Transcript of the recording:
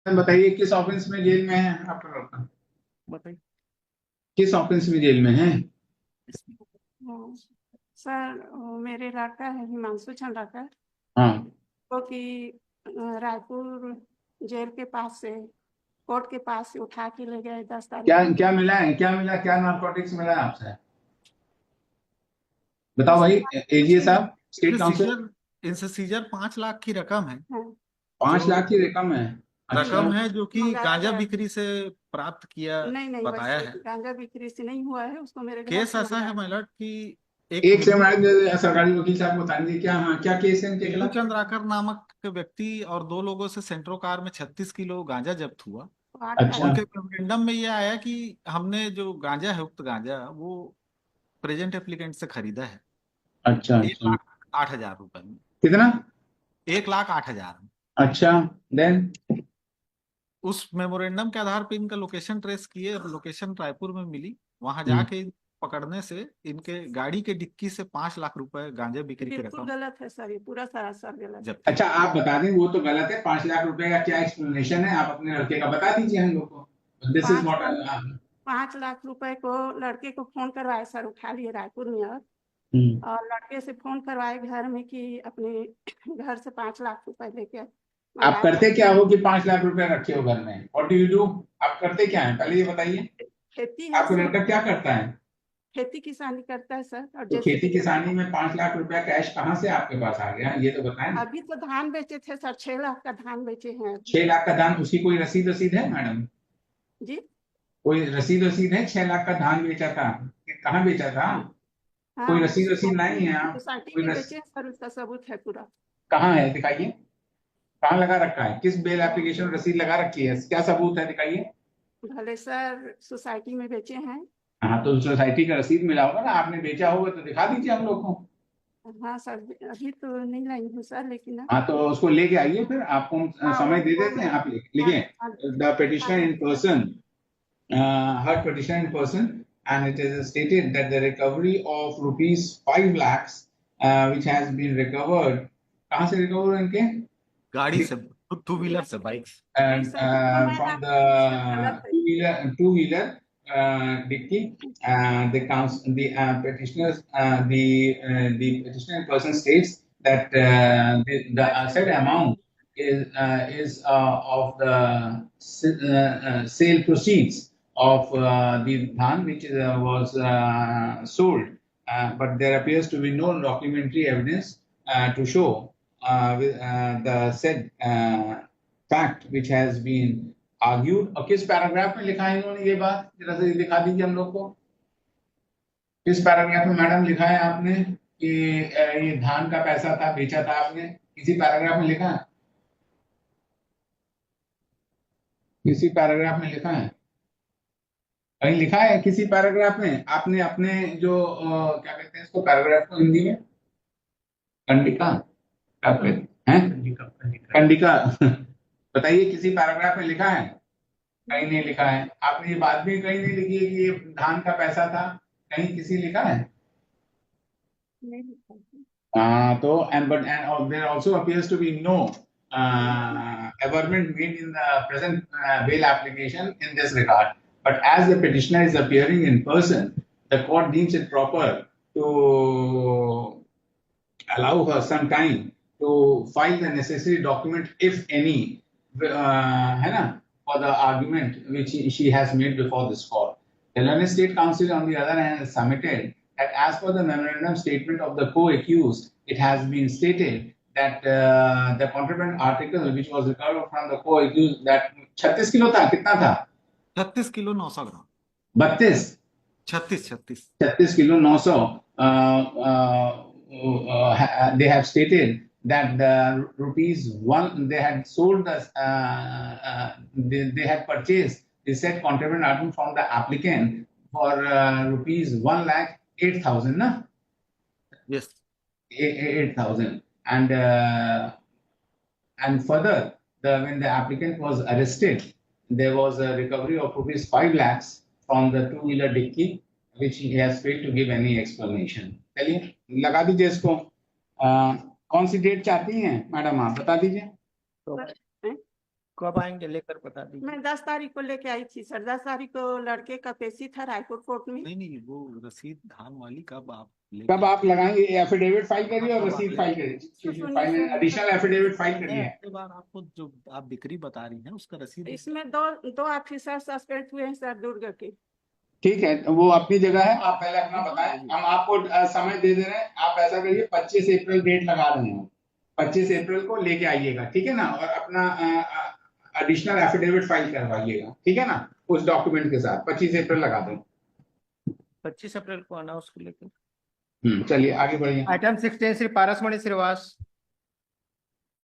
बताइए किस ऑफेंस में जेल में है आपका लड़का? बताइए। किस ऑफेंस में जेल में है? हाँ, सर वो मेरे लड़का है हिमांशु चंद्राकर, हाँ, जो कि रायपुर जेल के पास से कोर्ट के पास से उठा के ले गए 10 तारीख क्या को। क्या मिला है, क्या मिला, क्या नारकोटिक्स मिला है आपसे? बताओ उसके भाई। बाद कुछ एजीए नहीं। साहब, स्टेट इनसे काउंसिल। सीजर इनसे सीजर 5 लाख की रकम है। हाँ, 5 लाख जो की रकम है? अच्छा। रकम है जो कि मंगाया गांजा गया। बिक्री से प्राप्त किया नहीं नहीं, बताया वैसे है। गांजा बिक्री से नहीं हुआ है, उसको मेरे घर केस से ऐसा मंगाया। है माइलॉट कि एक एक से बिल्लू मैडम सरकारी वकील साहब को बता दीजिए क्या, हाँ क्या केस है इनके बिल्लू खिलाफ? चंद्राकर नामक व्यक्ति और 2 लोगों से सेंट्रो कार में 36 किलो गांजा जब्त हुआ। तो 8 तारीख। अच्छा। उनके मेमोरेंडम में यह आया कि हमने जो गांजा है, उक्त गांजा वो प्रेजेंट एप्लीकेंट से खरीदा है अच्छा। एक अच्छा। लाख आठ हजार रुपए में। कितना? 1,08,000 में। अच्छा। देन? उस मेमोरेंडम के आधार पर इनका लोकेशन ट्रेस किए और लोकेशन रायपुर में मिली। वहां हम्म। जाके पकड़ने से इनके गाड़ी के डिक्की से 5 लाख रुपए गांजा बिक्री की बिल्कुल रकम गलत है सर, ये पूरा सरासर गलत है। जब्त हुई। अच्छा, आप बता दें, वो तो गलत है। 5 लाख रुपए का क्या एक्सप्लेनेशन है? आप अपने लड़के का बता दीजिए हम लोग को। दिस इज पाँच नॉट। लाख 5 लाख रुपए को लड़के को फोन करवाए सर, उठा लिए रायपुर में। और लड़के से फोन करवाए घर में कि अपने घर से 5 लाख रुपए लेके आप मंगाया था। करते क्या हो कि 5 लाख रुपए रखे हो घर में? What do you do? आप करते क्या है पहले ये बताइए। खेती है आपका सर, लड़का क्या करता है? खेती किसानी करता है सर, और तो खेती जेसीबी किसानी चलाता है। में 5 लाख रुपया कैश कहाँ से आपके पास आ गया, ये तो बताएं। अभी तो धान बेचे थे सर, 6 लाख का धान बेचे हैं अभी। 6 लाख का धान, उसकी कोई रसीद रसीद है मैडम? जी। कोई रसीद रसीद है? 6 लाख का धान बेचा था, कहाँ बेचा था? कोई हाँ, रसीद रसीद नहीं है आप? सोसाइटी कोई में रस बेचे हैं सर, उसका सबूत है पूरा। कहाँ है, दिखाइए। कहाँ लगा रखा है? किस बेल एप्लीकेशन रसीद लगा रखी है? क्या सबूत है, दिखाइए। भले सर सोसाइटी में बेचे हैं। हाँ, तो सोसाइटी का रसीद मिला होगा ना, आपने बेचा होगा तो दिखा दीजिए हम लोग को। हाँ सर, अभी तो नहीं लाई हूँ सर, लेकिन हाँ, तो उसको लेके आइए, फिर आपको हम हाँ समय दे वो देते हैं, मैं आप लिखिए। The petitioner in person, heard petition in person, and it is stated that the recovery of rupees 5 lakhs, which has been recovered, कहाँ से recover इनके? गाड़ी से, टू व्हीलर से, बाइक से। नहीं सर, वो मैं From सर गलत the है। two-wheeler dicky. The petitioners, the petitioner in person states that the said amount is of the sale proceeds of the dhan which was sold, but there appears to be no documentary evidence to show the said fact which has been argued। और किस paragraph में लिखा है इन्होंने ये बात, जरा से दिखा दीजिए हम लोग को। किस पैराग्राफ में मैडम लिखा है आपने कि ये धान का पैसा था, बेचा था आपने? किसी पैराग्राफ में लिखा है? किसी पैराग्राफ में लिखा है? कहीं लिखा है किसी पैराग्राफ में? आपने अपने जो क्या कहते हैं इसको, पैराग्राफ को हिंदी में कंडिका क्या कहते हैं? कंडिका। बताइए किसी पैराग्राफ में लिखा है? कहीं नहीं लिखा है। आपने ये बात भी कहीं नहीं लिखी है कि ये धान का पैसा था, कहीं किसी लिखा है? नहीं लिखा है। तो and but and there also appears to be no averment made in the present bail application in this regard. But as the petitioner is appearing in person, the court deems it proper to allow her some time to file the necessary document, if any, है ना, for the argument which she has made before this court. The Learned State Council, on the other hand, has submitted that as per the memorandum statement of the co-accused, it has been stated that the contraband article which was recovered from the co-accused, that 36 kilo था, कितना था? 36 kilo 900 gram. 32? 36 36। 36 kilo 900, they have stated that the rupees one they had sold the they had purchased the said contraband item from the applicant for rupees 1,08,000, na? Yes. 8,000. And further, when the applicant was arrested, there was a recovery of rupees 5 lakhs from the two-wheeler dicky, which he has failed to give any explanation. चलिए लगा दीजिए इसको। कौन सी date चाहती हैं madam, आप बता दीजिए। सर, हैं? कब आएंगे लेकर बता दीजिए। मैं 10 तारीख को लेके आई थी सर। 10 तारीख को लड़के का पेशी था रायपुर कोर्ट में। नहीं वो रसीद धान वाली कब आप कब आप लगाएंगे एफिडेविट फाइल करिए और कब रसीद आप फाइल लेंगे? करिए, एडिशनल एफिडेविट फाइल करिए। हफ्ते बाद आपको जो आप बिक्री बता रही हैं उसका रसीद इसमें दो ऑफिसर सस्पेंड हुए हैं सर दुर्ग के। ठीक है, वो अपनी जगह है, आप पहले अपना बताएं, हम आपको समय दे दे रहे हैं। आप ऐसा करिए 25 अप्रैल डेट लगा रहे हैं, 25 अप्रैल को लेके आइएगा, ठीक है ना, और अपना एडिशनल एफिडेविट फाइल करवाइएगा, ठीक है ना, उस डॉक्यूमेंट के साथ 25 अप्रैल लगा दें। 25 अप्रैल को आना उसको लेकर। चलिए आगे बढ़िए। आइटम 16 श्री पारसमणि श्रीवास।